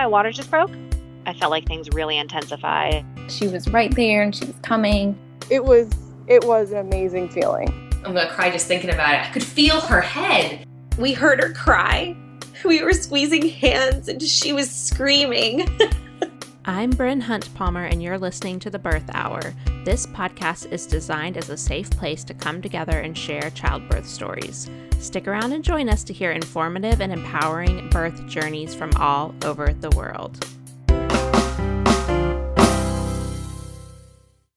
my water just broke. I felt like things really intensified. She was right there and she was coming. It was an amazing feeling. I'm gonna cry just thinking about it. I could feel her head. We heard her cry. We were squeezing hands and she was screaming. I'm Bryn Hunt Palmer, and you're listening to The Birth Hour. This podcast is designed as a safe place to come together and share childbirth stories. Stick around and join us to hear informative and empowering birth journeys from all over the world.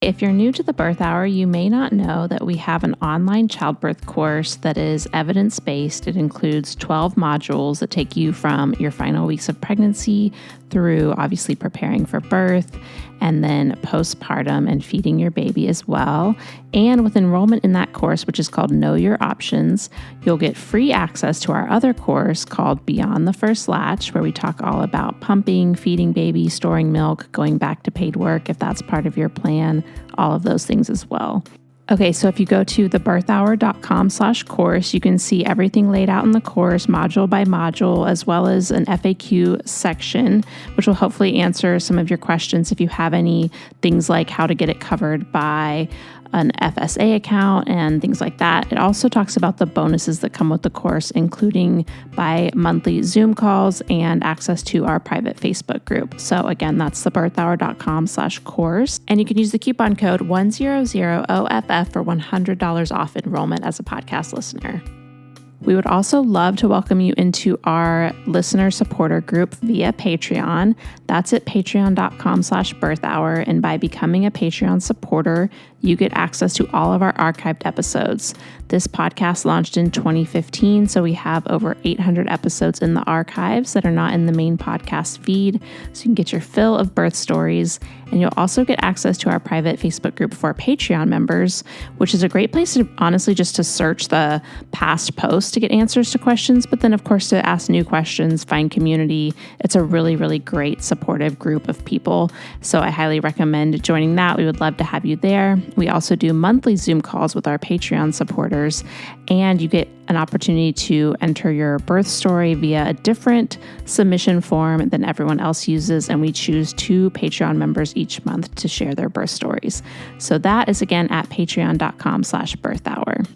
If you're new to the Birth Hour, you may not know that we have an online childbirth course that is evidence-based. It includes 12 modules that take you from your final weeks of pregnancy through obviously preparing for birth and then postpartum and feeding your baby as well. And with enrollment in that course, which is called Know Your Options, you'll get free access to our other course called Beyond the First Latch, where we talk all about pumping, feeding baby, storing milk, going back to paid work if that's part of your plan, all of those things as well. Okay, so if you go to thebirthhour.com/course, you can see everything laid out in the course, module by module, as well as an FAQ section, which will hopefully answer some of your questions if you have any, things like how to get it covered by an FSA account and things like that. It also talks about the bonuses that come with the course, including bi-monthly Zoom calls and access to our private Facebook group. So again, that's thebirthhour.com/course. And you can use the coupon code 100OFF for $100 off enrollment as a podcast listener. We would also love to welcome you into our listener supporter group via Patreon. That's at patreon.com/birthhour. And by becoming a Patreon supporter, you get access to all of our archived episodes. This podcast launched in 2015, so we have over 800 episodes in the archives that are not in the main podcast feed, so you can get your fill of birth stories. And you'll also get access to our private Facebook group for Patreon members, which is a great place to honestly just to search the past posts to get answers to questions, but then of course to ask new questions, find community. It's a really, really great supportive group of people. So I highly recommend joining that. We would love to have you there. We also do monthly Zoom calls with our Patreon supporters, and you get an opportunity to enter your birth story via a different submission form than everyone else uses, and we choose 2 Patreon members each month to share their birth stories. So that is again at patreon.com/birthhour.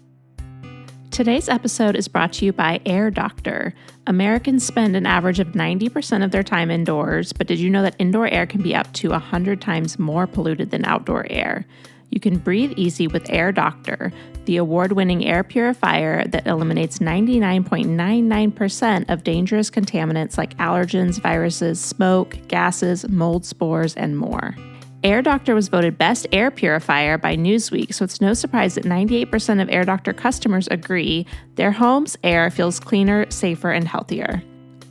Today's episode is brought to you by Air Doctor. Americans spend an average of 90% of their time indoors, but did you know that indoor air can be up to 100 times more polluted than outdoor air? You can breathe easy with Air Doctor, the award-winning air purifier that eliminates 99.99% of dangerous contaminants like allergens, viruses, smoke, gases, mold spores, and more. Air Doctor was voted Best Air Purifier by Newsweek, so it's no surprise that 98% of Air Doctor customers agree their home's air feels cleaner, safer, and healthier.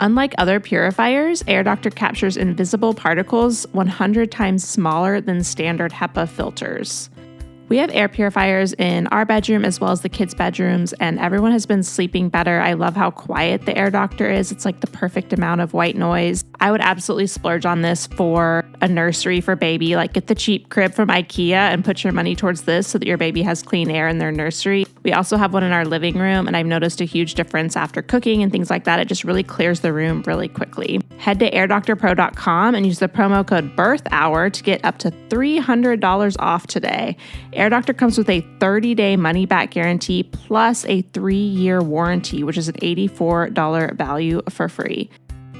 Unlike other purifiers, Air Doctor captures invisible particles 100 times smaller than standard HEPA filters. We have air purifiers in our bedroom as well as the kids' bedrooms, and everyone has been sleeping better. I love how quiet the Air Doctor is. It's like the perfect amount of white noise. I would absolutely splurge on this for a nursery for baby. Like, get the cheap crib from IKEA and put your money towards this so that your baby has clean air in their nursery. We also have one in our living room, and I've noticed a huge difference after cooking and things like that. It just really clears the room really quickly. Head to airdoctorpro.com and use the promo code BIRTHHOUR to get up to $300 off today. Air Doctor comes with a 30-day money-back guarantee plus a 3-year warranty, which is an $84 value for free.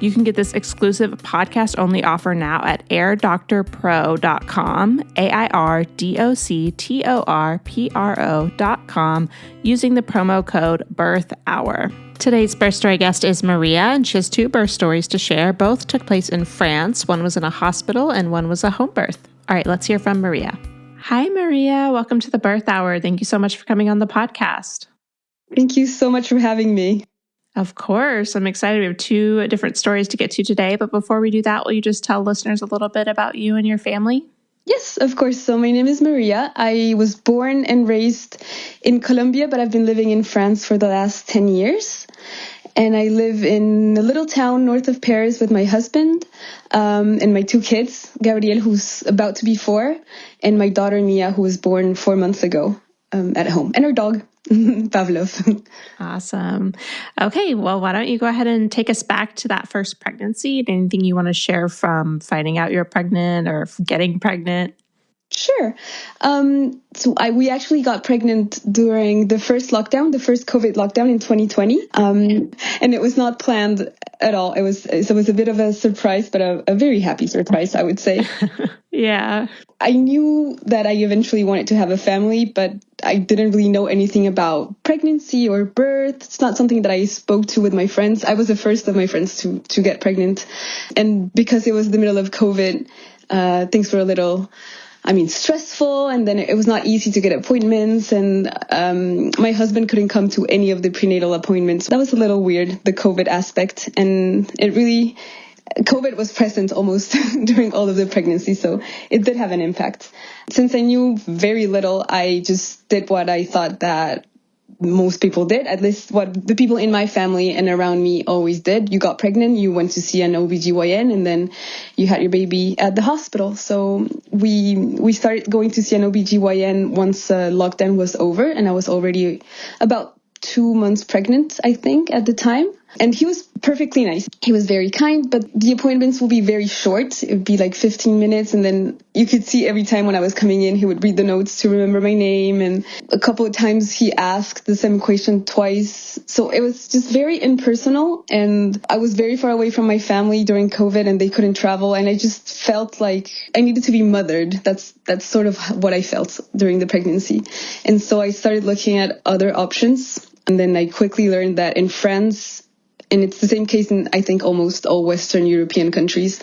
You can get this exclusive podcast-only offer now at airdoctorpro.com, airdoctorpro.com, using the promo code BIRTHHOUR. Today's birth story guest is Maria, and she has 2 birth stories to share. Both took place in France. One was in a hospital and one was a home birth. All right, let's hear from Maria. Hi, Maria. Welcome to the Birth Hour. Thank you so much for coming on the podcast. Thank you so much for having me. Of course. I'm excited. We have 2 different stories to get to today. But before we do that, will you just tell listeners a little bit about you and your family? Yes, of course. So my name is Maria. I was born and raised in Colombia, but I've been living in France for the last 10 years. And I live in a little town north of Paris with my husband and my 2 kids, Gabriel, who's about to be 4, and my daughter, Mia, who was born 4 months ago at home, and our dog. Pavlov. Awesome. Okay, well, why don't you go ahead and take us back to that first pregnancy? Anything you want to share from finding out you're pregnant or getting pregnant? Sure. We actually got pregnant during the first lockdown, the first COVID lockdown in 2020. And it was not planned at all. It was a bit of a surprise, but a very happy surprise, I would say. Yeah. I knew that I eventually wanted to have a family, but I didn't really know anything about pregnancy or birth. It's not something that I spoke to with my friends. I was the first of my friends to get pregnant. And because it was the middle of COVID, things were a little stressful, and then it was not easy to get appointments, and my husband couldn't come to any of the prenatal appointments. That was a little weird, the COVID aspect, and COVID was present almost during all of the pregnancy, so it did have an impact. Since I knew very little, I just did what I thought that most people did, at least what the people in my family and around me always did. You got pregnant, you went to see an OBGYN, and then you had your baby at the hospital. So we started going to see an OBGYN once lockdown was over, and I was already about 2 months pregnant, I think, at the time. And he was perfectly nice. He was very kind, but the appointments will be very short. It would be like 15 minutes. And then you could see every time when I was coming in, he would read the notes to remember my name. And a couple of times he asked the same question twice. So it was just very impersonal. And I was very far away from my family during COVID, and they couldn't travel. And I just felt like I needed to be mothered. That's sort of what I felt during the pregnancy. And so I started looking at other options. And then I quickly learned that in France, and it's the same case in, I think, almost all Western European countries,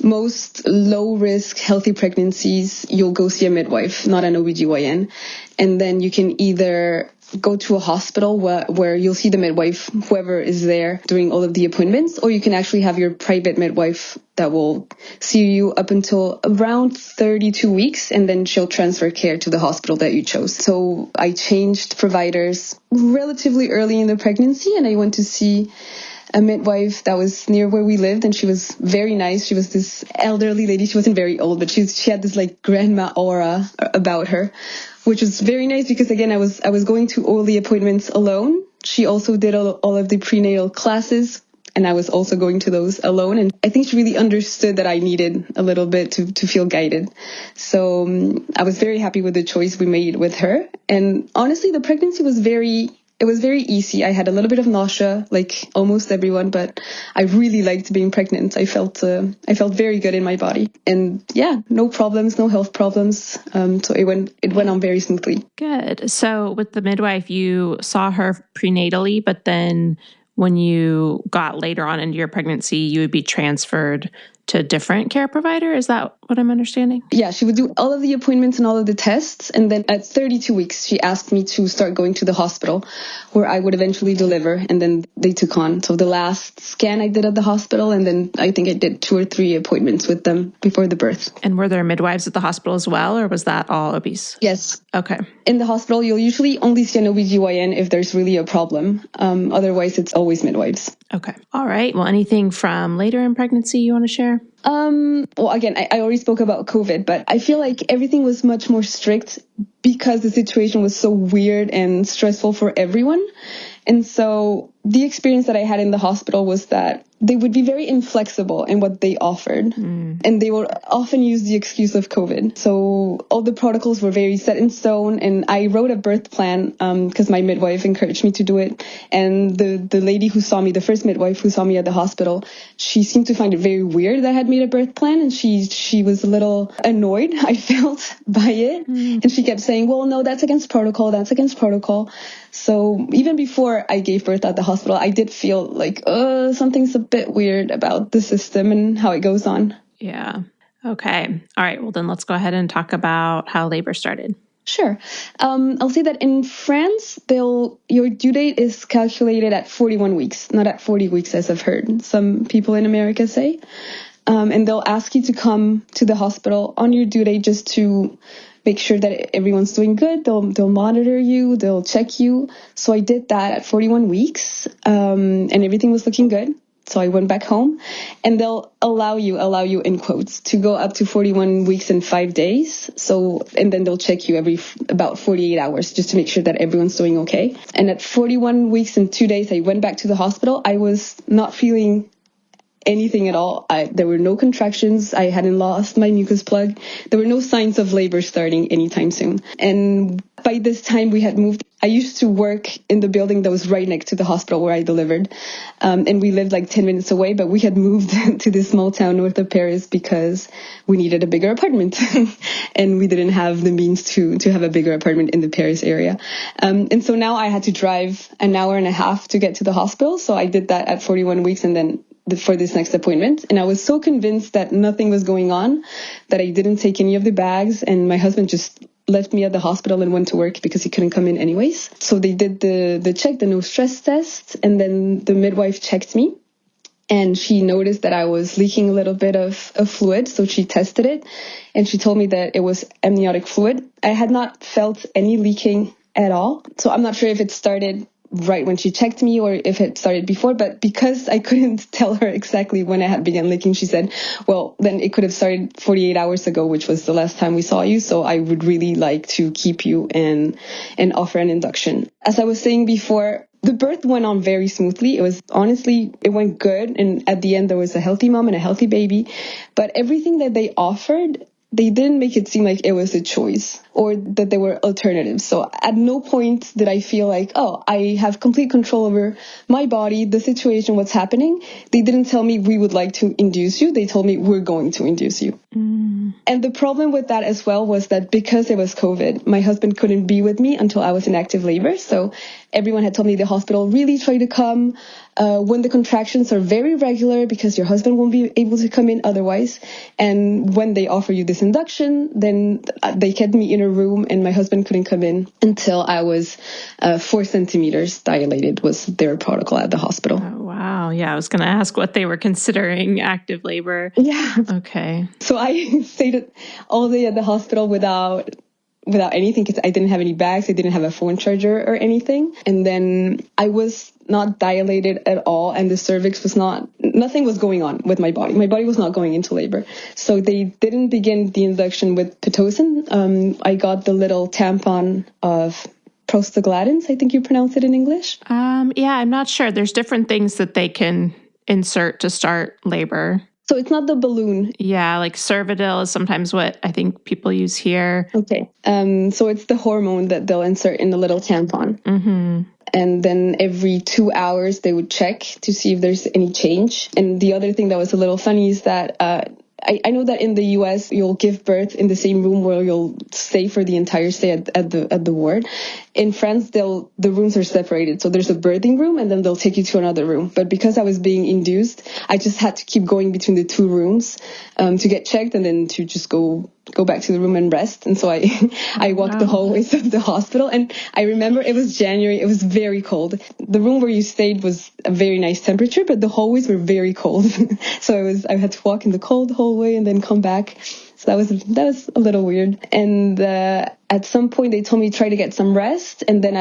most low-risk, healthy pregnancies, you'll go see a midwife, not an OBGYN. And then you can either go to a hospital where you'll see the midwife, whoever is there during all of the appointments, or you can actually have your private midwife that will see you up until around 32 weeks, and then she'll transfer care to the hospital that you chose. So I changed providers relatively early in the pregnancy, and I went to see a midwife that was near where we lived, and she was very nice. She was this elderly lady. She wasn't very old, but she had this like grandma aura about her, which was very nice because, again, I was going to all the appointments alone. She also did all of the prenatal classes, and I was also going to those alone. And I think she really understood that I needed a little bit to feel guided. So I was very happy with the choice we made with her. And honestly, the pregnancy was very easy. I had a little bit of nausea, like almost everyone, but I really liked being pregnant. I felt very good in my body, and yeah, no problems, no health problems. So it went on very smoothly. Good. So with the midwife, you saw her prenatally, but then when you got later on into your pregnancy, you would be transferred to a different care provider? Is that what I'm understanding? Yeah, she would do all of the appointments and all of the tests. And then at 32 weeks, she asked me to start going to the hospital where I would eventually deliver. And then they took on. So the last scan I did at the hospital, and then I think I did 2 or 3 appointments with them before the birth. And were there midwives at the hospital as well, or was that all OBs? Yes. Okay. In the hospital, you'll usually only see an OBGYN if there's really a problem. Otherwise, it's always midwives. Okay. All right. Well, anything from later in pregnancy you want to share? Well, again, I already spoke about COVID, but I feel like everything was much more strict because the situation was so weird and stressful for everyone. And so the experience that I had in the hospital was that they would be very inflexible in what they offered. And they would often use the excuse of COVID. So all the protocols were very set in stone. And I wrote a birth plan because my midwife encouraged me to do it. And the lady who saw me, the first midwife who saw me at the hospital, she seemed to find it very weird that I had made a birth plan. And she was a little annoyed, I felt, by it. And she kept saying, well, no, that's against protocol. That's against protocol. So even before I gave birth at the hospital, I did feel like, something's a bit weird about the system and how it goes on. Yeah. Okay. All right. Well, then let's go ahead and talk about how labor started. Sure. I'll say that in France, your due date is calculated at 41 weeks, not at 40 weeks, as I've heard some people in America say. And they'll ask you to come to the hospital on your due date just to make sure that everyone's doing good. They'll monitor you. They'll check you. So I did that at 41 weeks, and everything was looking good. So I went back home, and they'll allow you in quotes, to go up to 41 weeks and 5 days. So, and then they'll check you every about 48 hours just to make sure that everyone's doing okay. And at 41 weeks and 2 days, I went back to the hospital. I was not feeling anything at all. There were no contractions. I hadn't lost my mucus plug. There were no signs of labor starting anytime soon. And by this time we had moved. I used to work in the building that was right next to the hospital where I delivered. And we lived like 10 minutes away, but we had moved to this small town north of Paris because we needed a bigger apartment. And we didn't have the means to have a bigger apartment in the Paris area. And so now I had to drive an hour and a half to get to the hospital. So I did that at 41 weeks and then for this next appointment. And I was so convinced that nothing was going on that I didn't take any of the bags, and my husband just left me at the hospital and went to work because he couldn't come in anyways. So they did the check, the no stress test, and then the midwife checked me, and she noticed that I was leaking a little bit of fluid. So she tested it, and she told me that it was amniotic fluid. I had not felt any leaking at all. So I'm not sure if it started right when she checked me or if it started before, but because I couldn't tell her exactly when I had begun leaking, she said, well, then it could have started 48 hours ago, which was the last time we saw you. So I would really like to keep you and offer an induction. As I was saying before, the birth went on very smoothly. It went good. And at the end, there was a healthy mom and a healthy baby. But everything that they offered, they didn't make it seem like it was a choice or that there were alternatives. So at no point did I feel like, oh, I have complete control over my body, the situation, what's happening. They didn't tell me we would like to induce you. They told me we're going to induce you. And the problem with that as well was that because it was COVID, my husband couldn't be with me until I was in active labor. So everyone had told me the hospital really try to come when the contractions are very regular because your husband won't be able to come in otherwise. And when they offer you this induction, then they kept me in a room and my husband couldn't come in until I was 4 centimeters dilated was their protocol at the hospital. Oh, wow. Yeah, I was going to ask what they were considering active labor. Yeah. Okay. So I stayed all day at the hospital without anything because I didn't have any bags. I didn't have a phone charger or anything. And then I was not dilated at all. And the cervix nothing was going on with my body. My body was not going into labor. So they didn't begin the induction with Pitocin. I got the little tampon of prostaglandins. I think you pronounce it in English. Yeah, I'm not sure. There's different things that they can insert to start labor. So it's not the balloon. Yeah, like Cervidil is sometimes what I think people use here. Okay. So it's the hormone that they'll insert in the little tampon. Mm-hmm. And then every 2 hours they would check to see if there's any change. And the other thing that was a little funny is that I know that in the US you'll give birth in the same room where you'll stay for the entire stay at the ward. In France, the rooms are separated. So there's a birthing room and then they'll take you to another room. But because I was being induced, I just had to keep going between the 2 rooms to get checked and then to just go back to the room and rest. And so I walked the hallways of the hospital. And I remember it was January. It was very cold. The room where you stayed was a very nice temperature, but the hallways were very cold. So I had to walk in the cold hallway and then come back. So that was a little weird. And at some point they told me try to get some rest. And then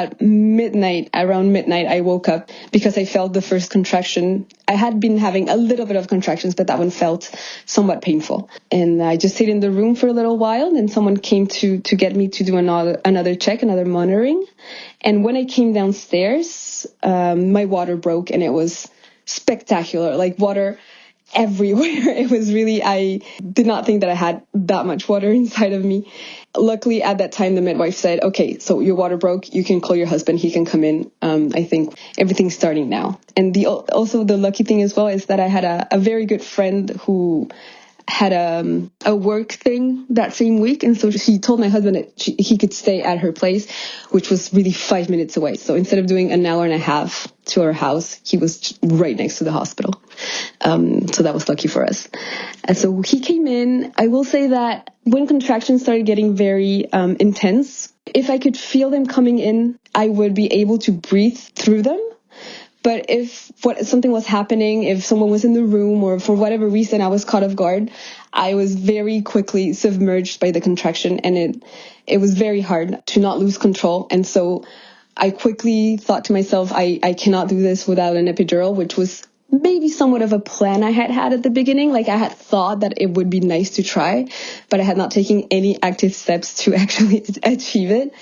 around midnight, I woke up because I felt the first contraction. I had been having a little bit of contractions, but that one felt somewhat painful. And I just stayed in the room for a little while. And someone came to get me to do another check, another monitoring. And when I came downstairs, my water broke and it was spectacular, like water everywhere. It was really, I did not think that I had that much water inside of me. Luckily, at that time, the midwife said, okay, so your water broke. You can call your husband. He can come in. I think everything's starting now. And also the lucky thing as well is that I had a very good friend who had a work thing that same week. And so she told my husband that he could stay at her place, which was really 5 minutes away. So instead of doing an hour and a half to our house, he was right next to the hospital. So that was lucky for us. And so he came in. I will say that when contractions started getting very intense, if I could feel them coming in, I would be able to breathe through them. But if something was happening, if someone was in the room or for whatever reason I was caught off guard, I was very quickly submerged by the contraction, and it was very hard to not lose control. And so I quickly thought to myself, I cannot do this without an epidural, which was maybe somewhat of a plan I had at the beginning. Like I had thought that it would be nice to try, but I had not taken any active steps to actually achieve it.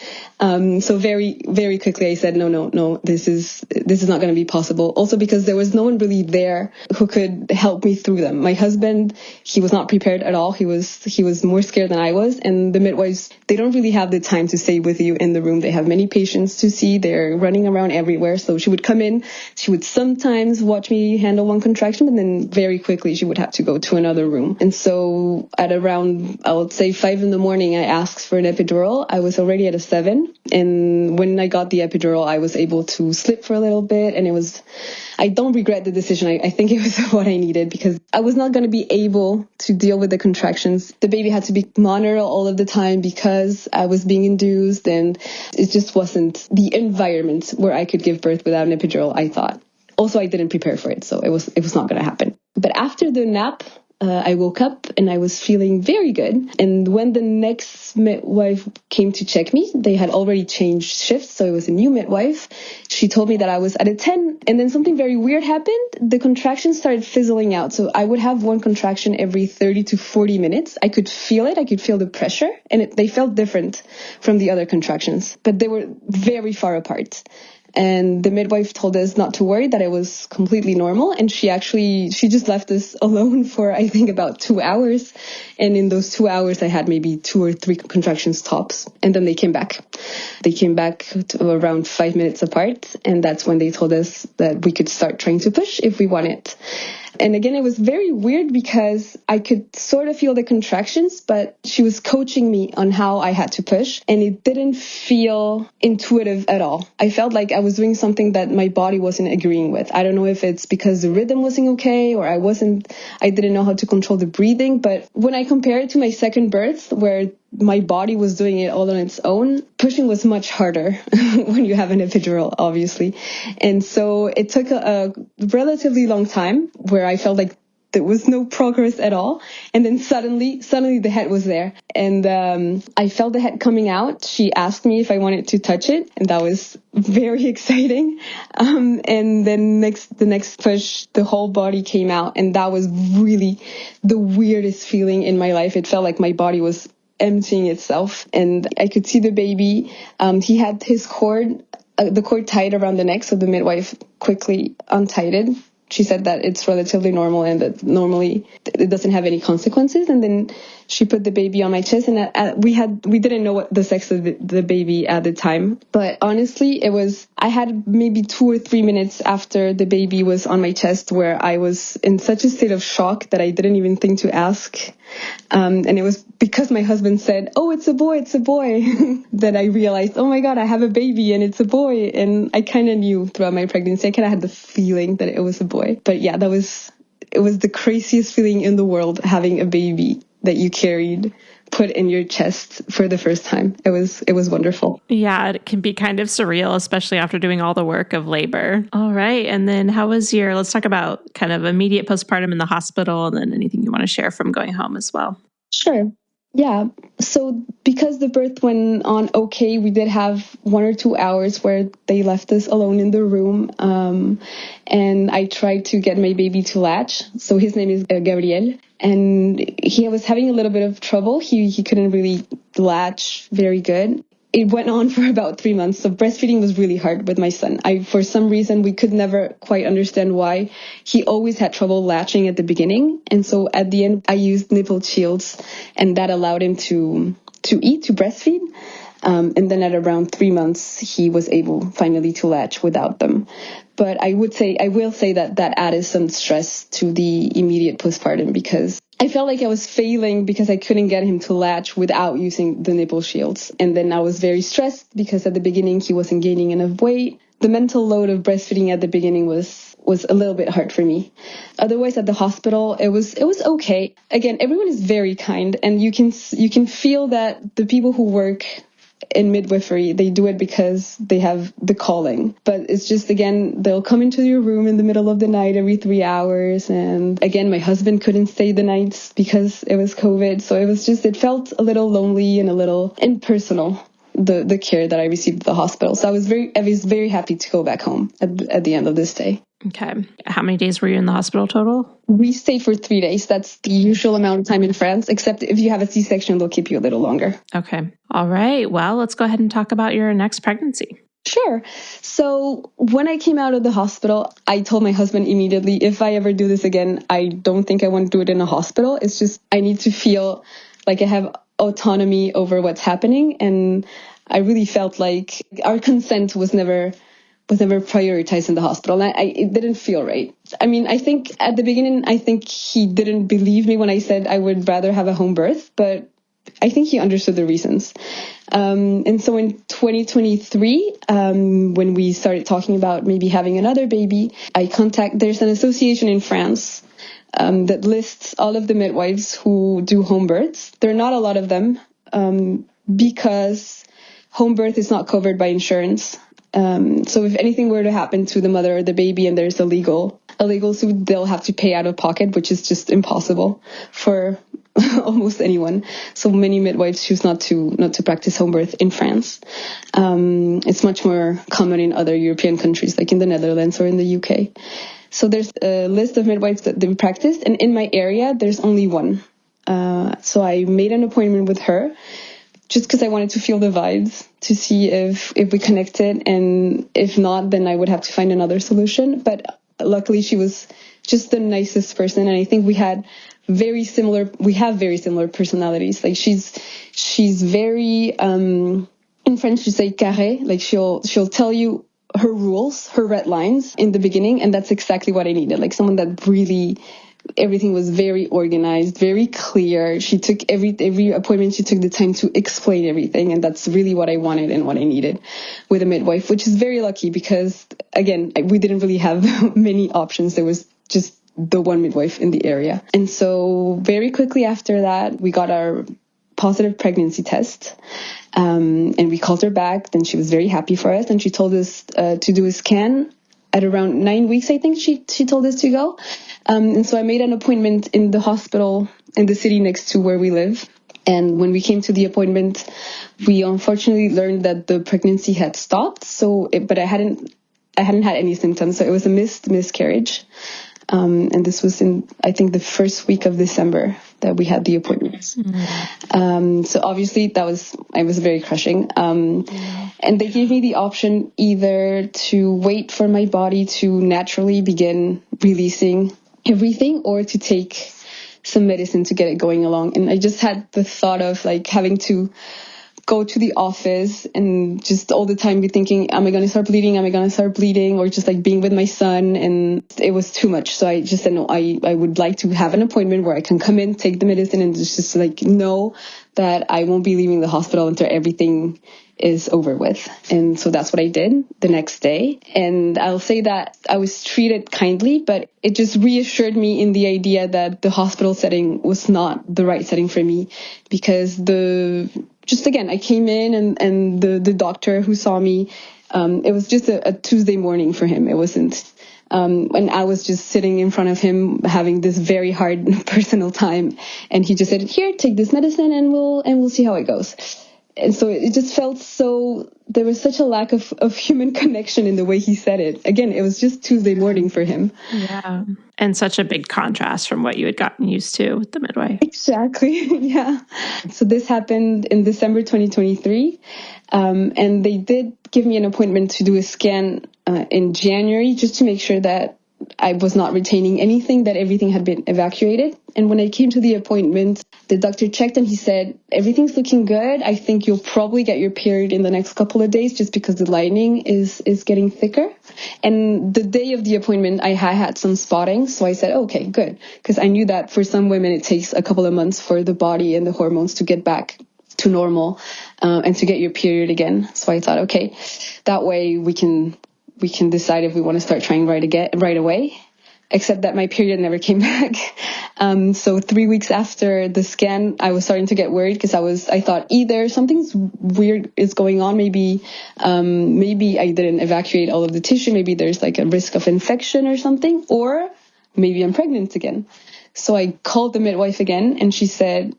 So very, very quickly I said, no, this is not going to be possible. Also because there was no one really there who could help me through them. My husband, he was not prepared at all. He was more scared than I was. And the midwives, they don't really have the time to stay with you in the room. They have many patients to see. They're running around everywhere. So she would come in. She would sometimes watch me handle one contraction, but then very quickly she would have to go to another room. And so at around, I would say 5 a.m, I asked for an epidural. I was already at a 7. And when I got the epidural, I was able to sleep for a little bit. And I don't regret the decision. I think it was what I needed because I was not going to be able to deal with the contractions. The baby had to be monitored all of the time because I was being induced, and it just wasn't the environment where I could give birth without an epidural, I thought. Also, I didn't prepare for it, so it was not going to happen. But after the nap, I woke up and I was feeling very good. And when the next midwife came to check me, they had already changed shifts, so it was a new midwife. She told me that I was at a 10, and then something very weird happened. The contractions started fizzling out. So I would have one contraction every 30 to 40 minutes. I could feel it. I could feel the pressure, and they felt different from the other contractions, but they were very far apart. And the midwife told us not to worry, that it was completely normal. And she just left us alone for, I think, about 2 hours. And in those 2 hours, I had maybe 2 or 3 contractions tops. And then they came back. They came back to around 5 minutes apart. And that's when they told us that we could start trying to push if we wanted. And again, it was very weird because I could sort of feel the contractions, but she was coaching me on how I had to push, and it didn't feel intuitive at all. I felt like I was doing something that my body wasn't agreeing with. I don't know if it's because the rhythm wasn't okay or I didn't know how to control the breathing. But when I compare it to my second birth, where my body was doing it all on its own, pushing was much harder when you have an epidural, obviously. And so it took a relatively long time where I felt like there was no progress at all. And then suddenly the head was there. And I felt the head coming out. She asked me if I wanted to touch it, and that was very exciting. And then the next push, the whole body came out, and that was really the weirdest feeling in my life. It felt like my body was emptying itself, and I could see the baby. He had his cord, the cord tied around the neck, so the midwife quickly untied it. She said that it's relatively normal and that normally it doesn't have any consequences. And then she put the baby on my chest, and we didn't know what the sex of the baby at the time. But honestly, I had maybe 2 or 3 minutes after the baby was on my chest where I was in such a state of shock that I didn't even think to ask. And it was because my husband said, "Oh, it's a boy," that I realized, oh my God, I have a baby and it's a boy. And I kind of knew throughout my pregnancy, I kind of had the feeling that it was a boy. But yeah, it was the craziest feeling in the world, having a baby that you carried put in your chest for the first time. It was wonderful. Yeah, it can be kind of surreal, especially after doing all the work of labor. All right. And then let's talk about kind of immediate postpartum in the hospital, and then anything you want to share from going home as well. Sure. Yeah. So because the birth went on okay, we did have 1 or 2 hours where they left us alone in the room. And I tried to get my baby to latch. So his name is Gabriel. And he was having a little bit of trouble. He couldn't really latch very good. It went on for about 3 months. So breastfeeding was really hard with my son. For some reason, we could never quite understand why. He always had trouble latching at the beginning. And so at the end, I used nipple shields, and that allowed him to breastfeed. And then at around 3 months, he was able finally to latch without them. But I will say that added some stress to the immediate postpartum, because I felt like I was failing because I couldn't get him to latch without using the nipple shields. And then I was very stressed because at the beginning he wasn't gaining enough weight. The mental load of breastfeeding at the beginning was a little bit hard for me. Otherwise, at the hospital, it was okay. Again, everyone is very kind, and you can feel that the people who work in midwifery, they do it because they have the calling. But it's just, again, they'll come into your room in the middle of the night every 3 hours. And again, my husband couldn't stay the nights because it was COVID. So it felt a little lonely and a little impersonal. the care that I received at the hospital. So I was very happy to go back home at the end of this day. Okay. How many days were you in the hospital total? We stayed for 3 days. That's the usual amount of time in France, except if you have a C-section, they'll keep you a little longer. Okay. All right. Well, let's go ahead and talk about your next pregnancy. Sure. So when I came out of the hospital, I told my husband immediately, if I ever do this again, I don't think I want to do it in a hospital. It's just, I need to feel like I have autonomy over what's happening. And I really felt like our consent was never prioritized in the hospital. And it didn't feel right. I mean, I think at the beginning, he didn't believe me when I said I would rather have a home birth, but I think he understood the reasons. And so in 2023, when we started talking about maybe having another baby, there's an association in France that lists all of the midwives who do home births. There are not a lot of them because home birth is not covered by insurance. So if anything were to happen to the mother or the baby and there's a legal suit, they'll have to pay out of pocket, which is just impossible for almost anyone. So many midwives choose not to practice home birth in France. It's much more common in other European countries, like in the Netherlands or in the UK. So there's a list of midwives that they practice, and in my area, there's only one. So I made an appointment with her just because I wanted to feel the vibes to see if we connected, and if not, then I would have to find another solution. But luckily, she was just the nicest person, and I think we have very similar personalities. Like she's very in French you say carré, like she'll tell you her rules, her red lines in the beginning, and that's exactly what I needed. Like someone that really, everything was very organized, very clear. She took every appointment, she took the time to explain everything, and that's really what I wanted and what I needed with a midwife, which is very lucky because, again, we didn't really have many options. There was just the one midwife in the area. And so very quickly after that, we got our positive pregnancy test. And we called her back. Then she was very happy for us. And she told us to do a scan at around 9 weeks, I think she told us to go. And so I made an appointment in the hospital in the city next to where we live. And when we came to the appointment, we unfortunately learned that the pregnancy had stopped. But I hadn't had any symptoms. So it was a miscarriage. And this was in, I think, the first week of December that we had the appointments. Mm-hmm. So obviously I was very crushing. And they gave me the option either to wait for my body to naturally begin releasing everything or to take some medicine to get it going along. And I just had the thought of like having to go to the office and just all the time be thinking, am I going to start bleeding? Am I going to start bleeding? Or just like being with my son. And it was too much. So I just said, no, I would like to have an appointment where I can come in, take the medicine and just like know that I won't be leaving the hospital until everything is over with. And so that's what I did the next day. And I'll say that I was treated kindly, but it just reassured me in the idea that the hospital setting was not the right setting for me because I came in and the doctor who saw me, it was just a Tuesday morning for him. It wasn't, and I was just sitting in front of him having this very hard personal time. And he just said, here, take this medicine and we'll see how it goes. And so it just felt there was such a lack of human connection in the way he said it. Again, it was just Tuesday morning for him. Yeah. And such a big contrast from what you had gotten used to with the midwife. Exactly. Yeah. So this happened in December 2023. And they did give me an appointment to do a scan in January just to make sure that I was not retaining anything, that everything had been evacuated. And when I came to the appointment, the doctor checked and he said, everything's looking good. I think you'll probably get your period in the next couple of days just because the lining is getting thicker. And the day of the appointment, I had some spotting. So I said, okay, good. Because I knew that for some women, it takes a couple of months for the body and the hormones to get back to normal and to get your period again. So I thought, okay, that way we can decide if we want to start trying right away, except that my period never came back. So 3 weeks after the scan, I was starting to get worried because I thought either something's weird is going on. Maybe I didn't evacuate all of the tissue. Maybe there's like a risk of infection or something, or maybe I'm pregnant again. So I called the midwife again, and she said,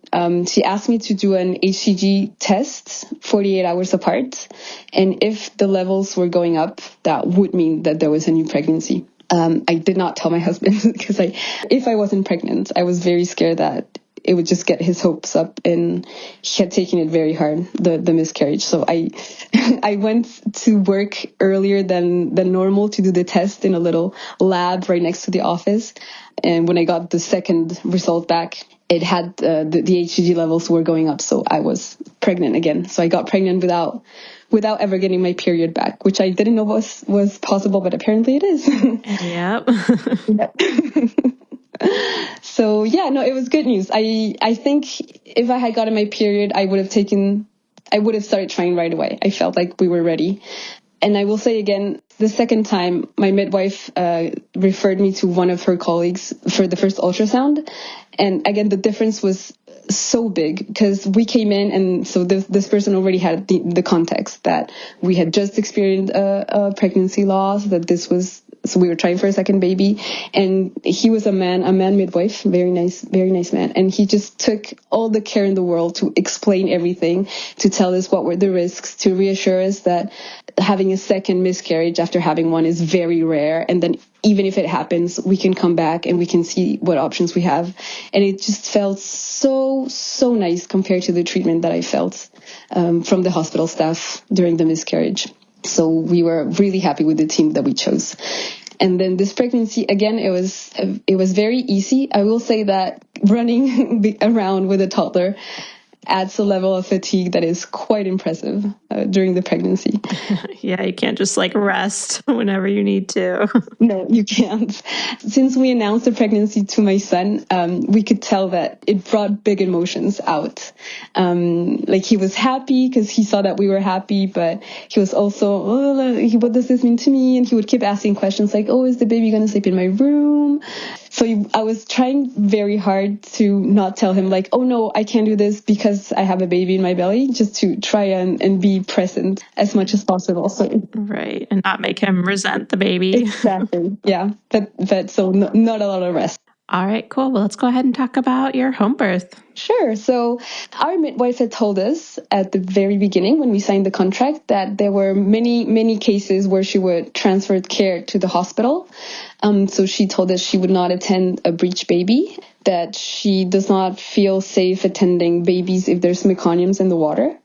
she asked me to do an HCG test 48 hours apart. And if the levels were going up, that would mean that there was a new pregnancy. I did not tell my husband because if I wasn't pregnant, I was very scared that it would just get his hopes up, and he had taken it very hard, the miscarriage. So I went to work earlier than normal to do the test in a little lab right next to the office. And when I got the second result back, it had the HCG levels were going up. So I was pregnant again. So I got pregnant without ever getting my period back, which I didn't know was possible, but apparently it is. Yep. So yeah, no, it was good news. I think if I had gotten my period, I would have started trying right away. I felt like we were ready. And I will say again, the second time my midwife referred me to one of her colleagues for the first ultrasound. And again, the difference was so big because we came in, and so this person already had the context that we had just experienced a pregnancy loss, that this was, so we were trying for a second baby. And he was a man midwife, very nice man. And he just took all the care in the world to explain everything, to tell us what were the risks, to reassure us that having a second miscarriage after having one is very rare. And then even if it happens, we can come back and we can see what options we have. And it just felt so nice compared to the treatment that I felt from the hospital staff during the miscarriage. So we were really happy with the team that we chose. And then this pregnancy, again, it was very easy. I will say that running around with a toddler adds a level of fatigue that is quite impressive during the pregnancy. Yeah, you can't just rest whenever you need to. No, you can't. Since we announced the pregnancy to my son, we could tell that it brought big emotions out. He was happy because he saw that we were happy, but he was also, what does this mean to me? And he would keep asking questions like, is the baby going to sleep in my room? So I was trying very hard to not tell him oh no, I can't do this because I have a baby in my belly, just to try and be present as much as possible. So Right, and not make him resent the baby. Exactly. Yeah, but so not a lot of rest. All right, cool. Well, let's go ahead and talk about your home birth. Sure. So our midwife had told us at the very beginning when we signed the contract that there were many cases where she would transfer care to the hospital. So she told us she would not attend a breech baby, that she does not feel safe attending babies if there's meconiums in the water,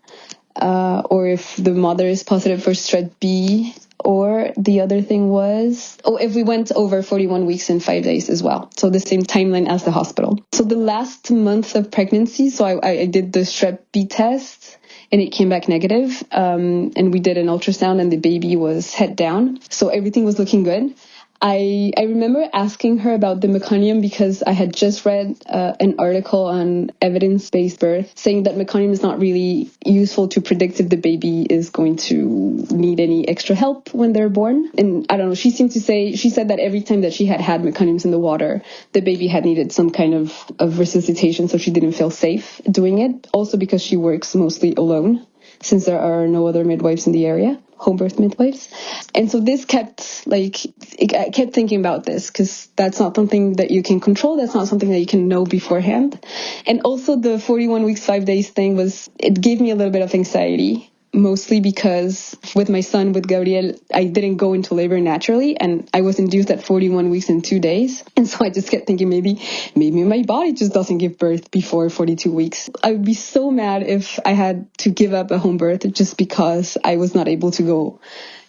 or if the mother is positive for strep B. Or the other thing was, if we went over 41 weeks and 5 days as well. So the same timeline as the hospital. So the last month of pregnancy, so I did the strep B test and it came back negative. And we did an ultrasound and the baby was head down. So everything was looking good. I remember asking her about the meconium because I had just read an article on evidence-based birth saying that meconium is not really useful to predict if the baby is going to need any extra help when they're born. And I don't know, she said that every time that she had meconiums in the water, the baby had needed some kind of resuscitation, so she didn't feel safe doing it. Also because she works mostly alone, since there are no other midwives in the area. Home birth midwives. And so this I kept thinking about this because that's not something that you can control. That's not something that you can know beforehand. And also the 41 weeks, 5 days thing it gave me a little bit of anxiety, mostly because with my son, with Gabriel, I didn't go into labor naturally and I was induced at 41 weeks and 2 days. And so I just kept thinking maybe my body just doesn't give birth before 42 weeks. I would be so mad if I had to give up a home birth just because I was not able to go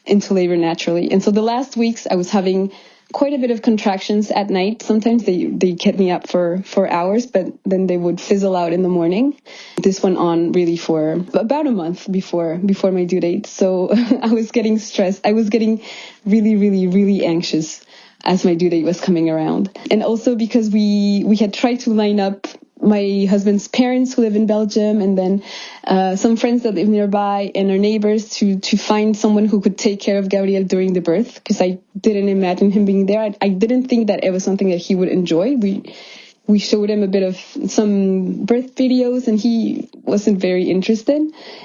into labor naturally. And so the last weeks I was having quite a bit of contractions at night. Sometimes they kept me up for hours, but then they would fizzle out in the morning. This went on really for about a month before my due date. So I was getting stressed. I was getting really, really, really anxious as my due date was coming around. And also because we had tried to line up my husband's parents who live in Belgium and then some friends that live nearby and our neighbors to find someone who could take care of Gabriel during the birth, because I didn't imagine him being there. I didn't think that it was something that he would enjoy. We showed him a bit of some birth videos and he wasn't very interested.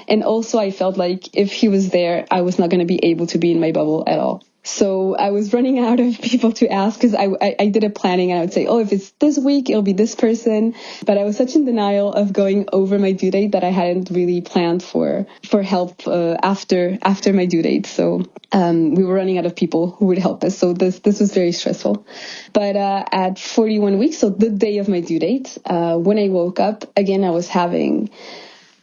And also I felt like if he was there, I was not going to be able to be in my bubble at all. So I was running out of people to ask because I did a planning and I would say, oh, if it's this week, it'll be this person. But I was such in denial of going over my due date that I hadn't really planned for help after my due date. So we were running out of people who would help us. So this was very stressful. But at 41 weeks, so the day of my due date, when I woke up, again, I was having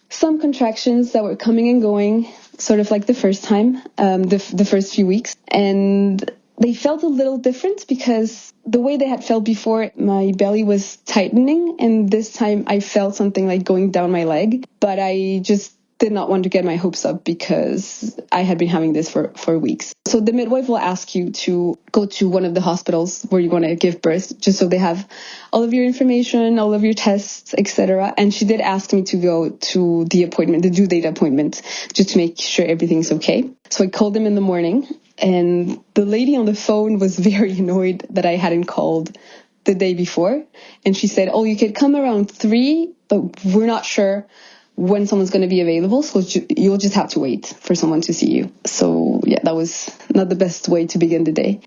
some contractions that were coming and going, sort of like the first time, the first few weeks. And they felt a little different because the way they had felt before, my belly was tightening. And this time I felt something like going down my leg. But I just did not want to get my hopes up because I had been having this for weeks. So the midwife will ask you to go to one of the hospitals where you want to give birth, just so they have all of your information, all of your tests, etc. And she did ask me to go to the appointment, the due date appointment, just to make sure everything's okay. So I called them in the morning, and the lady on the phone was very annoyed that I hadn't called the day before. And she said, oh, you could come around 3, but we're not sure when someone's going to be available, so you'll just have to wait for someone to see you. So yeah, that was not the best way to begin the day.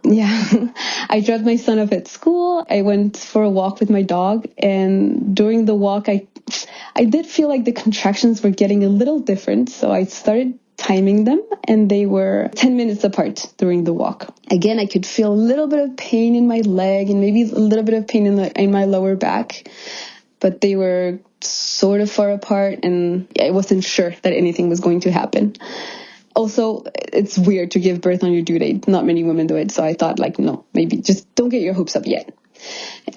Yeah. I dropped my son off at school. I went for a walk with my dog, and during the walk I did feel like the contractions were getting a little different, so I started timing them, and they were 10 minutes apart during the walk. Again, I could feel a little bit of pain in my leg and maybe a little bit of pain in my lower back, but they were sort of far apart, and I wasn't sure that anything was going to happen. Also, it's weird to give birth on your due date. Not many women do it, so I thought, like, no, maybe just don't get your hopes up yet.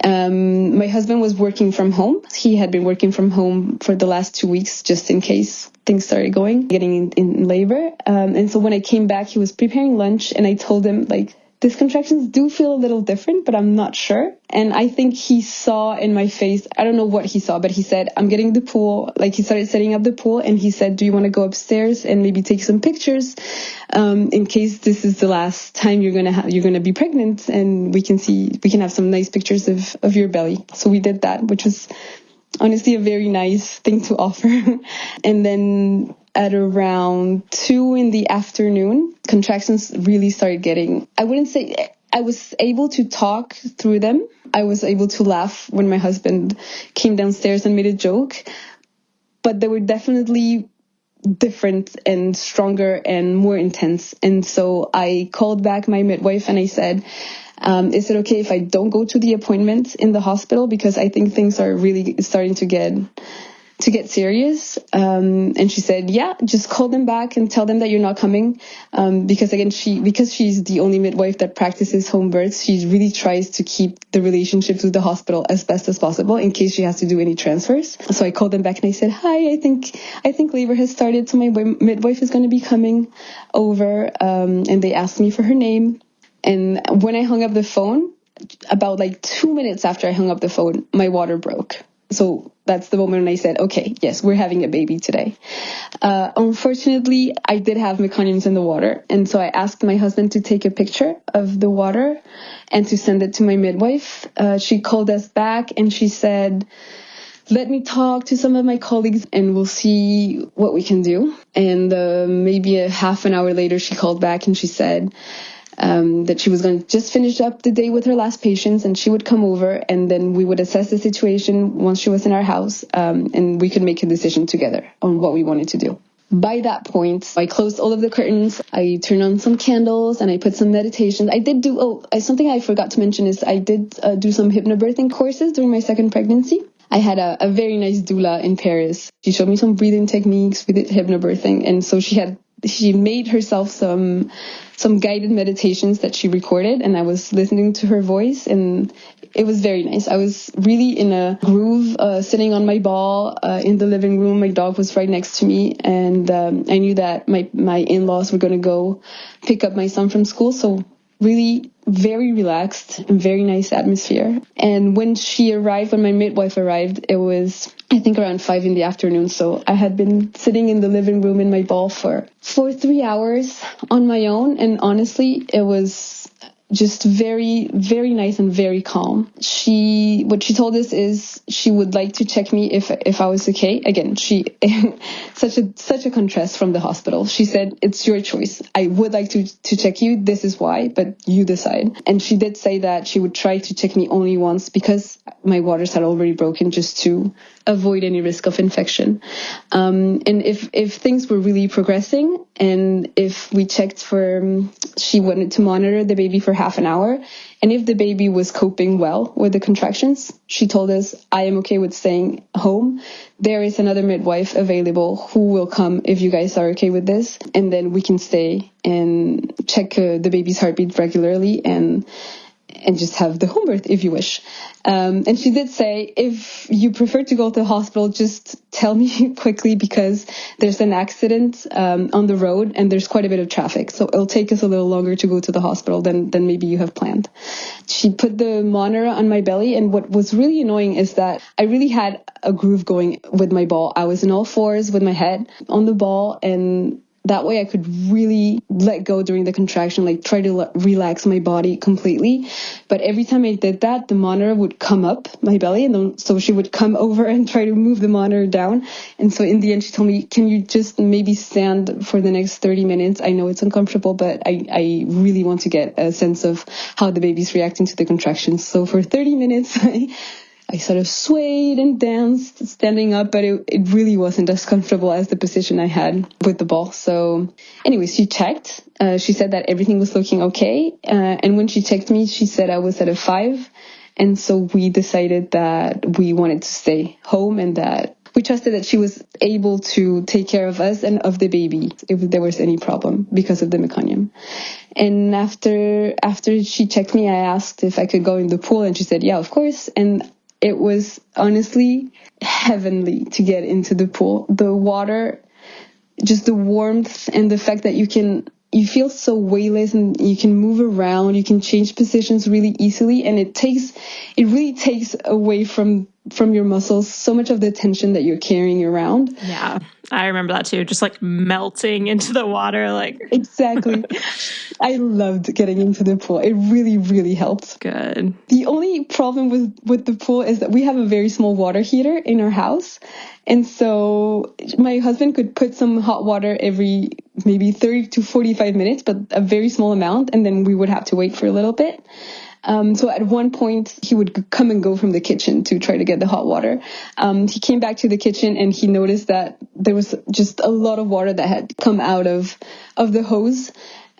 My husband was working from home. He had been working from home for the last 2 weeks, just in case things started getting in labor. And so when I came back, he was preparing lunch, and I told him, like, these contractions do feel a little different, but I'm not sure. And I think he saw in my face, I don't know what he saw, but he said, I'm getting the pool. Like, he started setting up the pool, and he said, do you want to go upstairs and maybe take some pictures in case this is the last time you're going to be pregnant, and we can have some nice pictures of your belly. So we did that, which was honestly a very nice thing to offer. And then at around 2 in the afternoon, contractions really started getting, I wouldn't say I was able to talk through them. I was able to laugh when my husband came downstairs and made a joke, but they were definitely different and stronger and more intense. And so I called back my midwife and I said, is it okay if I don't go to the appointment in the hospital? Because I think things are really starting to get serious. And she said, yeah, just call them back and tell them that you're not coming. Because again, because she's the only midwife that practices home births, she really tries to keep the relationships with the hospital as best as possible in case she has to do any transfers. So I called them back and I said, hi, I think labor has started. So my midwife is going to be coming over. And they asked me for her name. And when I hung up the phone, about like 2 minutes after I hung up the phone, my water broke. So that's the moment when I said, okay, yes, we're having a baby today. Unfortunately, I did have meconiums in the water. And so I asked my husband to take a picture of the water and to send it to my midwife. She called us back and she said, let me talk to some of my colleagues and we'll see what we can do. And maybe a half an hour later, she called back and she said, that she was going to just finish up the day with her last patients and she would come over and then we would assess the situation once she was in our house, and we could make a decision together on what we wanted to do. By that point, I closed all of the curtains, I turned on some candles, and I put some meditations. I did do, something I forgot to mention is I did do some hypnobirthing courses during my second pregnancy. I had a very nice doula in Paris. She showed me some breathing techniques. We did hypnobirthing, and so she made herself some guided meditations that she recorded, and I was listening to her voice, and it was very nice. I was really in a groove, sitting on my ball in the living room. My dog was right next to me, and I knew that my in-laws were going to go pick up my son from school, so really very relaxed and very nice atmosphere. And when my midwife arrived, it was, I think, around 5 in the afternoon. So I had been sitting in the living room in my ball for 3 hours on my own. And honestly, it was just very, very nice and very calm. What she told us is she would like to check me if I was okay. Again, such a contrast from the hospital. She said, it's your choice. I would like to check you. This is why, but you decide. And she did say that she would try to check me only once because my waters had already broken, just to avoid any risk of infection. And if things were really progressing, and if we checked she wanted to monitor the baby for half an hour, and if the baby was coping well with the contractions, she told us, I am okay with staying home. There is another midwife available who will come if you guys are okay with this, and then we can stay and check the baby's heartbeat regularly and just have the home birth if you wish. And she did say, if you prefer to go to the hospital, just tell me quickly because there's an accident on the road and there's quite a bit of traffic. So it'll take us a little longer to go to the hospital than maybe you have planned. She put the monitor on my belly, and what was really annoying is that I really had a groove going with my ball. I was in all fours with my head on the ball, and that way I could really let go during the contraction, like try to relax my body completely. But every time I did that, the monitor would come up my belly, and then, so she would come over and try to move the monitor down. And so in the end, she told me, can you just maybe stand for the next 30 minutes? I know it's uncomfortable, but I really want to get a sense of how the baby's reacting to the contractions. So for 30 minutes, I sort of swayed and danced standing up, but it really wasn't as comfortable as the position I had with the ball. So anyways, she checked. She said that everything was looking okay. And when she checked me, she said I was at a 5. And so we decided that we wanted to stay home and that we trusted that she was able to take care of us and of the baby if there was any problem because of the meconium. And after she checked me, I asked if I could go in the pool, and she said, yeah, of course. And it was honestly heavenly to get into the pool. The water, just the warmth and the fact that you feel so weightless and you can move around, you can change positions really easily, and it really takes away from your muscles so much of the tension that you're carrying around. Yeah, I remember that too, just like melting into the water. Like Exactly. I loved getting into the pool. It really, really helped. Good. The only problem with the pool is that we have a very small water heater in our house. And so my husband could put some hot water every maybe 30 to 45 minutes, but a very small amount. And then we would have to wait for a little bit. So at one point, he would come and go from the kitchen to try to get the hot water. He came back to the kitchen and he noticed that there was just a lot of water that had come out of the hose.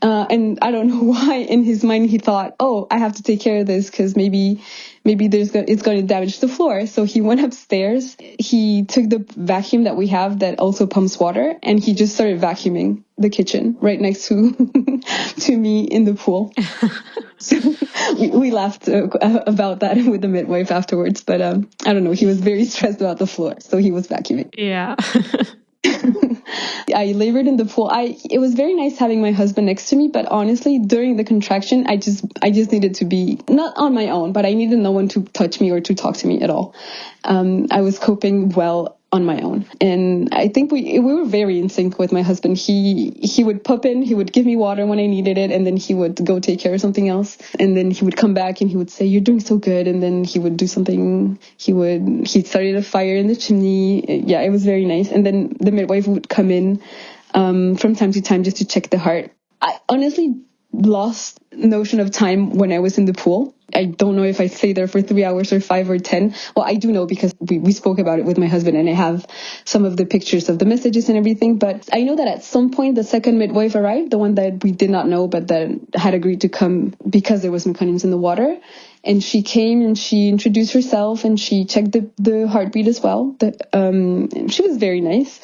And I don't know why in his mind he thought, oh, I have to take care of this because maybe it's going to damage the floor. So he went upstairs. He took the vacuum that we have that also pumps water, and he just started vacuuming the kitchen right next to me in the pool. So we laughed about that with the midwife afterwards. But I don't know. He was very stressed about the floor, so he was vacuuming. Yeah. I labored in the pool. It was very nice having my husband next to me, but honestly, during the contraction, I just needed to be not on my own, but I needed no one to touch me or to talk to me at all. I was coping well on my own, and I think we were very in sync with my husband. He would pop in, he would give me water when I needed it, and then he would go take care of something else, and then he would come back and he would say, "You're doing so good," and then he would do something. He started a fire in the chimney. Yeah, it was very nice. And then the midwife would come in from time to time just to check the heart. I honestly lost notion of time when I was in the pool. I don't know if I stayed there for 3 hours or 5 or 10. Well, I do know because we spoke about it with my husband, and I have some of the pictures of the messages and everything. But I know that at some point the second midwife arrived, the one that we did not know, but that had agreed to come because there was meconiums in the water. And she came and she introduced herself and she checked the heartbeat as well. She was very nice.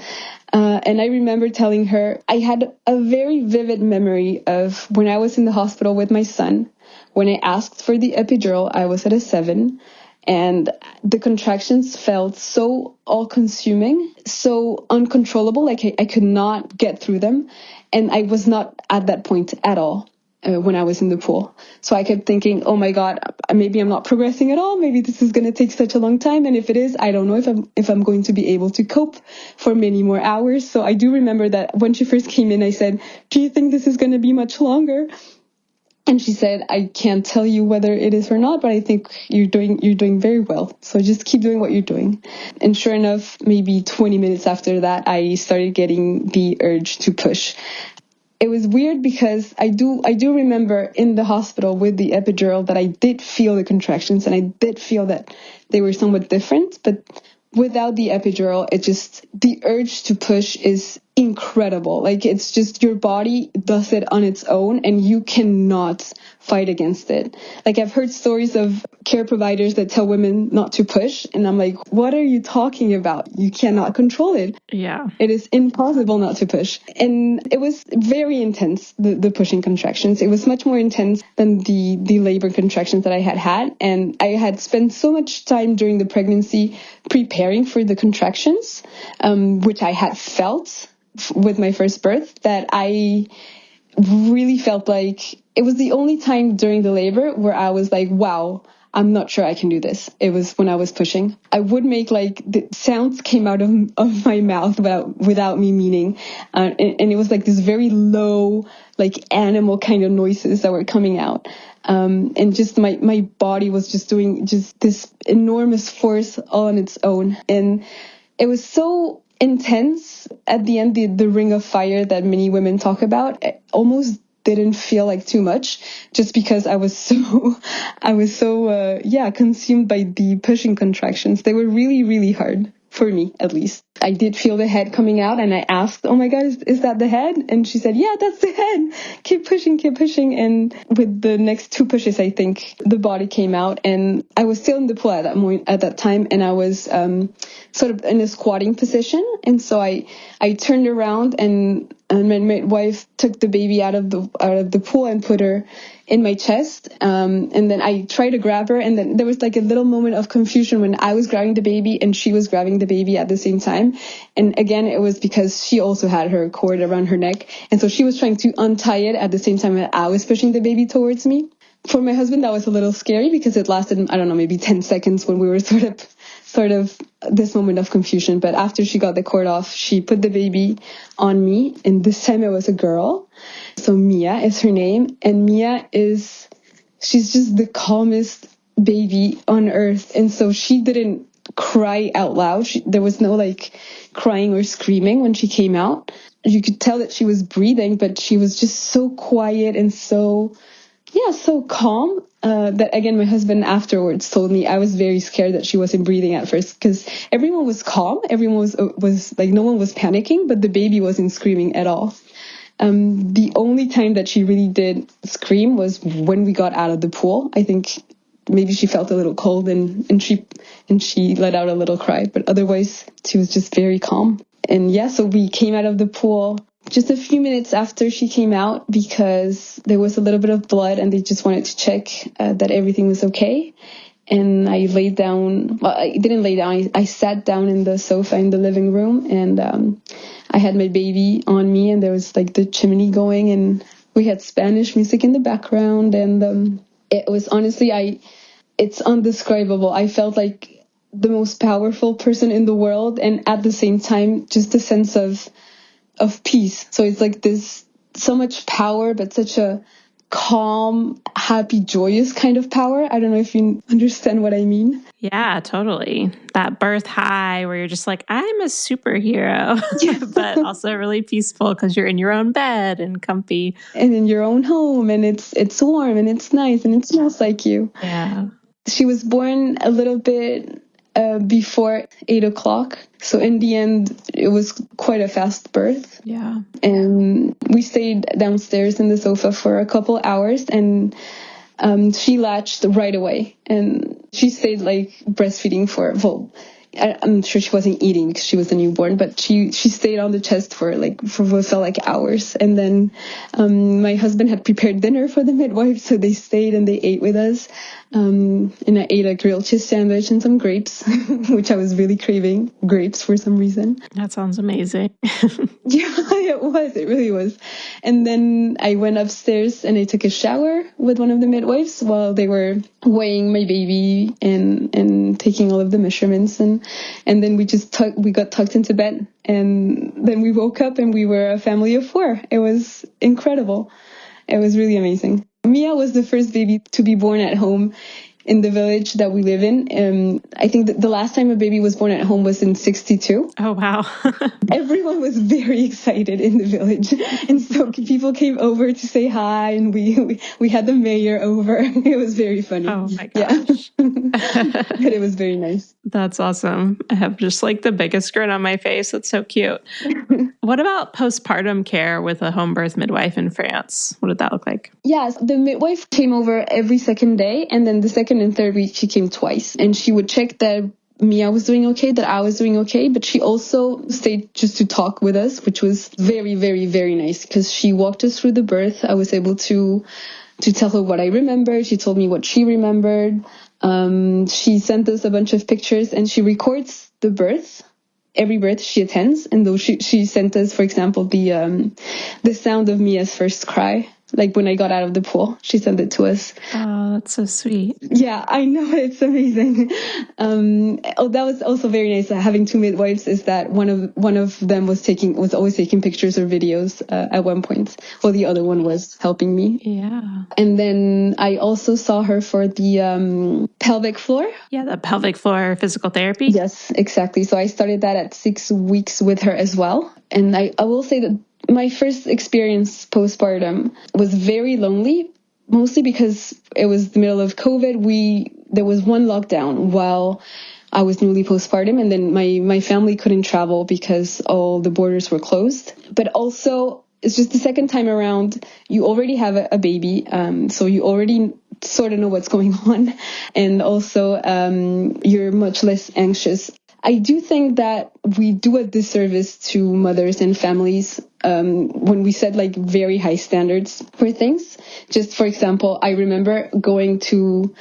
And I remember telling her I had a very vivid memory of when I was in the hospital with my son. When I asked for the epidural, I was at a 7, and the contractions felt so all-consuming, so uncontrollable, like I could not get through them. And I was not at that point at all when I was in the pool. So I kept thinking, oh my God, maybe I'm not progressing at all. Maybe this is going to take such a long time. And if it is, I don't know if I'm going to be able to cope for many more hours. So I do remember that when she first came in, I said, do you think this is going to be much longer? And she said, I can't tell you whether it is or not, but I think you're doing very well. So just keep doing what you're doing. And sure enough, maybe 20 minutes after that, I started getting the urge to push. It was weird because I do remember in the hospital with the epidural that I did feel the contractions and I did feel that they were somewhat different. But without the epidural, the urge to push is incredible. Like, it's just your body does it on its own and you cannot fight against it. Like, I've heard stories of care providers that tell women not to push, and I'm like, what are you talking about? You cannot control it. Yeah. It is impossible not to push. And it was very intense, the pushing contractions. It was much more intense than the labor contractions that I had. And I had spent so much time during the pregnancy preparing for the contractions, which I had felt with my first birth, that I really felt like it was the only time during the labor where I was like, wow, I'm not sure I can do this. It was when I was pushing. I would make like the sounds came out of my mouth without me meaning. And it was like this very low, like animal kind of noises that were coming out. And just my body was just doing just this enormous force all on its own. And it was so intense at the end, the ring of fire that many women talk about. It almost didn't feel like too much, just because I was so consumed by the pushing contractions. They were really, really hard for me, at least. I did feel the head coming out, and I asked, oh my God, is that the head? And she said, yeah, that's the head. Keep pushing. And with the next 2 pushes, I think the body came out, and I was still in the pool at that time, and I was sort of in a squatting position. And so I turned around, and my midwife took the baby out of the pool and put her in my chest. And then I tried to grab her, and then there was like a little moment of confusion when I was grabbing the baby and she was grabbing the baby at the same time. And again, it was because she also had her cord around her neck. And so she was trying to untie it at the same time that I was pushing the baby towards me. For my husband, that was a little scary because it lasted, I don't know, maybe 10 seconds when we were sort of this moment of confusion. But after she got the cord off, she put the baby on me. And this time it was a girl. So Mia is her name. And Mia she's just the calmest baby on earth. And so she didn't cry out loud. There was no like crying or screaming when she came out. You could tell that she was breathing, but she was just so quiet and so calm, that again, my husband afterwards told me I was very scared that she wasn't breathing at first, because everyone was calm. Everyone was like, no one was panicking, but the baby wasn't screaming at all. The only time that she really did scream was when we got out of the pool. I think maybe she felt a little cold and she let out a little cry, but otherwise she was just very calm. And yeah, so we came out of the pool just a few minutes after she came out because there was a little bit of blood and they just wanted to check that everything was okay. And I laid down, well, I didn't lay down, I sat down in the sofa in the living room, and I had my baby on me, and there was like the chimney going, and we had Spanish music in the background, and it was honestly, it's undescribable. I felt like the most powerful person in the world, and at the same time, just a sense of peace. So it's like this, so much power, but such a calm, happy, joyous kind of power. I don't know if you understand what I mean. Yeah, totally. That birth high where you're just like, I'm a superhero, but also really peaceful because you're in your own bed and comfy. And in your own home, and it's warm and it's nice and it smells like you. Yeah. She was born a little bit before 8 o'clock. So in the end, it was quite a fast birth. Yeah. And we stayed downstairs in the sofa for a couple hours, and she latched right away. And she stayed like breastfeeding I'm sure she wasn't eating because she was a newborn, but she stayed on the chest for what felt like hours. And then my husband had prepared dinner for the midwife, so they stayed and they ate with us. And I ate a grilled cheese sandwich and some grapes, which I was really craving grapes for some reason. That sounds amazing. Yeah, it really was. And then I went upstairs and I took a shower with one of the midwives while they were weighing my baby and taking all of the measurements. And then we got tucked into bed, and then we woke up and we were a family of 4. It was incredible. It was really amazing. Mia was the first baby to be born at home in the village that we live in. I think that the last time a baby was born at home was in 1962. Oh, wow. Everyone was very excited in the village. And so people came over to say hi, and we had the mayor over. It was very funny. Oh, my Yeah. gosh. But it was very nice. That's awesome. I have just like the biggest grin on my face. That's so cute. What about postpartum care with a home birth midwife in France? What did that look like? Yes, the midwife came over every second day, and then the second and third week she came twice. And she would check that Mia was doing okay, that I was doing okay, but she also stayed just to talk with us, which was very, very, very nice because she walked us through the birth. I was able to tell her what I remembered. She told me what she remembered. She sent us a bunch of pictures, and she records the birth, every birth she attends. And though she sent us, for example, the sound of Mia's first cry. Like when I got out of the pool, she sent it to us. Oh, that's so sweet. Yeah, I know. It's amazing. That was also very nice. Having two midwives is that one of them was always taking pictures or videos at one point, while the other one was helping me. Yeah. And then I also saw her for the pelvic floor. Yeah, the pelvic floor physical therapy. Yes, exactly. So I started that at 6 weeks with her as well. And I will say that my first experience postpartum was very lonely, mostly because it was the middle of COVID. There was one lockdown while I was newly postpartum, and then my family couldn't travel because all the borders were closed. But also, it's just the second time around, you already have a baby, so you already sort of know what's going on. And also, you're much less anxious. I do think that we do a disservice to mothers and families when we set like very high standards for things. Just for example, I remember going to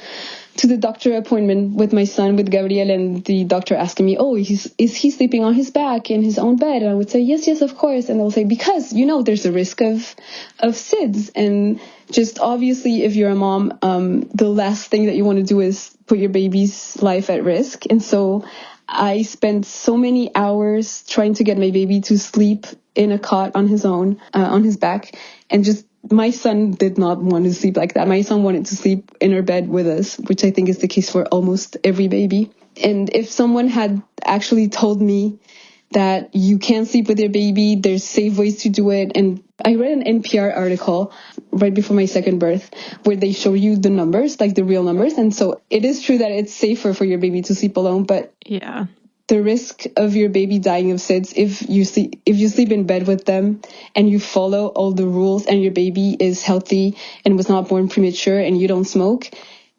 the doctor appointment with my son, with Gabriel, and the doctor asking me, oh, is he sleeping on his back in his own bed? And I would say, yes, of course. And they'll say, because, there's a risk of SIDS. And just obviously, if you're a mom, the last thing that you want to do is put your baby's life at risk. And so I spent so many hours trying to get my baby to sleep in a cot on his own, on his back. And just my son did not want to sleep like that. My son wanted to sleep in our bed with us, which I think is the case for almost every baby. And if someone had actually told me that you can sleep with your baby, there's safe ways to do it. And I read an NPR article right before my second birth where they show you the numbers, like the real numbers. And so it is true that it's safer for your baby to sleep alone, but yeah, the risk of your baby dying of SIDS if you sleep in bed with them and you follow all the rules and your baby is healthy and was not born premature and you don't smoke,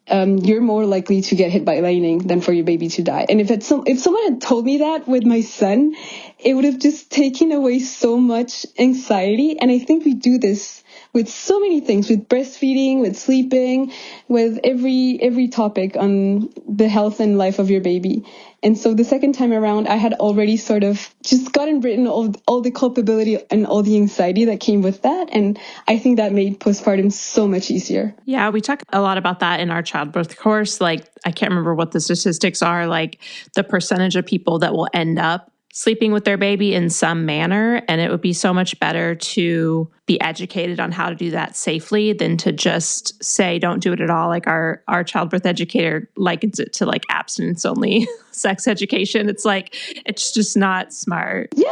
you're more likely to get hit by lightning than for your baby to die. And if someone had told me that with my son, it would have just taken away so much anxiety. And I think we do this with so many things, with breastfeeding, with sleeping, with every topic on the health and life of your baby. And so the second time around, I had already sort of just gotten rid of all the culpability and all the anxiety that came with that. And I think that made postpartum so much easier. Yeah, we talk a lot about that in our childbirth course. Like, I can't remember what the statistics are, like the percentage of people that will end up sleeping with their baby in some manner. And it would be so much better to be educated on how to do that safely than to just say, don't do it at all. Like our childbirth educator likens it to like abstinence only sex education. It's like, it's just not smart. Yeah.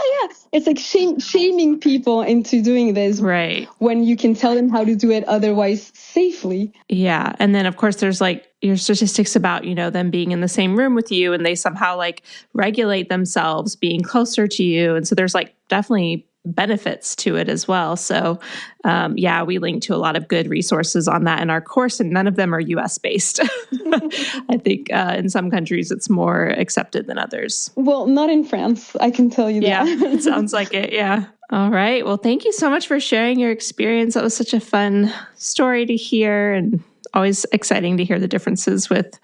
It's like shaming people into doing this. Right. When you can tell them how to do it otherwise safely. Yeah. And then of course there's like your statistics about, them being in the same room with you and they somehow like regulate themselves being closer to you. And so there's like definitely benefits to it as well. So we link to a lot of good resources on that in our course, and none of them are US based. I think in some countries it's more accepted than others. Well, not in France, I can tell you that. Yeah, it sounds like it. Yeah. All right. Well, thank you so much for sharing your experience. That was such a fun story to hear, and always exciting to hear the differences with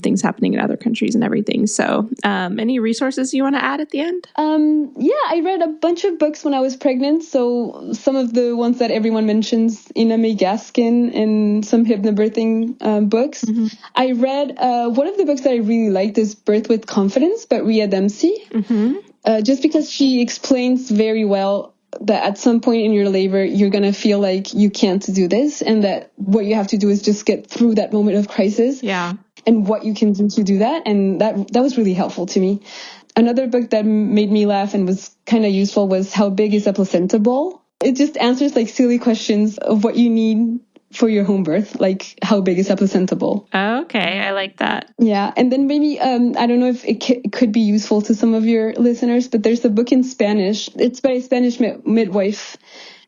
things happening in other countries and everything. So any resources you want to add at the end? I read a bunch of books when I was pregnant. So some of the ones that everyone mentions, Ina May Gaskin and some hypnobirthing books. Mm-hmm. I read one of the books that I really liked is Birth with Confidence by Ria Dempsey. Mm-hmm. Just because she explains very well that at some point in your labor, you're going to feel like you can't do this, and that what you have to do is just get through that moment of crisis. Yeah. And what you can do to do that. And that was really helpful to me. Another book that made me laugh and was kind of useful was How Big is a Placenta Ball? It just answers like silly questions of what you need for your home birth, like how big is a placenta ball? Okay, I like that. Yeah, and then maybe, I don't know if it could be useful to some of your listeners, but there's a book in Spanish. It's by a Spanish midwife.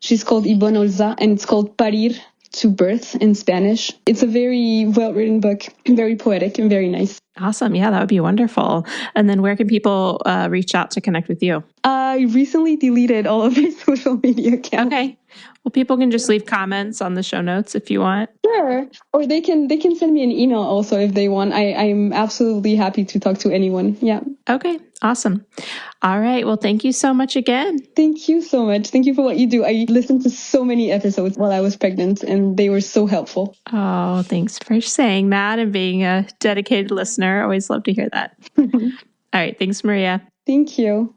She's called Ivonne Olza, and it's called Parir, to birth in Spanish. It's a very well-written book, very poetic and very nice. Awesome. Yeah, that would be wonderful. And then where can people reach out to connect with you? I recently deleted all of my social media accounts. Okay. Well, people can just leave comments on the show notes if you want. Sure. Or they can send me an email also if they want. I'm absolutely happy to talk to anyone. Yeah. Okay. Awesome. All right. Well, thank you so much again. Thank you so much. Thank you for what you do. I listened to so many episodes while I was pregnant, and they were so helpful. Oh, thanks for saying that and being a dedicated listener. Always love to hear that. All right. Thanks, Maria. Thank you.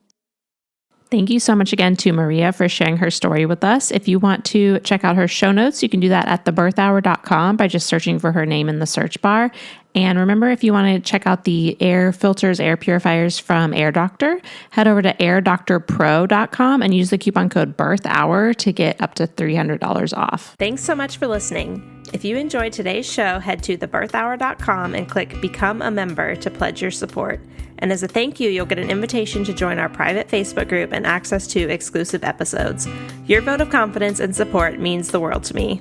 Thank you so much again to Maria for sharing her story with us. If you want to check out her show notes, you can do that at thebirthhour.com by just searching for her name in the search bar. And remember, if you want to check out the air filters, air purifiers from Air Doctor, head over to airdoctorpro.com and use the coupon code BIRTHHOUR to get up to $300 off. Thanks so much for listening. If you enjoyed today's show, head to thebirthhour.com and click Become a Member to pledge your support. And as a thank you, you'll get an invitation to join our private Facebook group and access to exclusive episodes. Your vote of confidence and support means the world to me.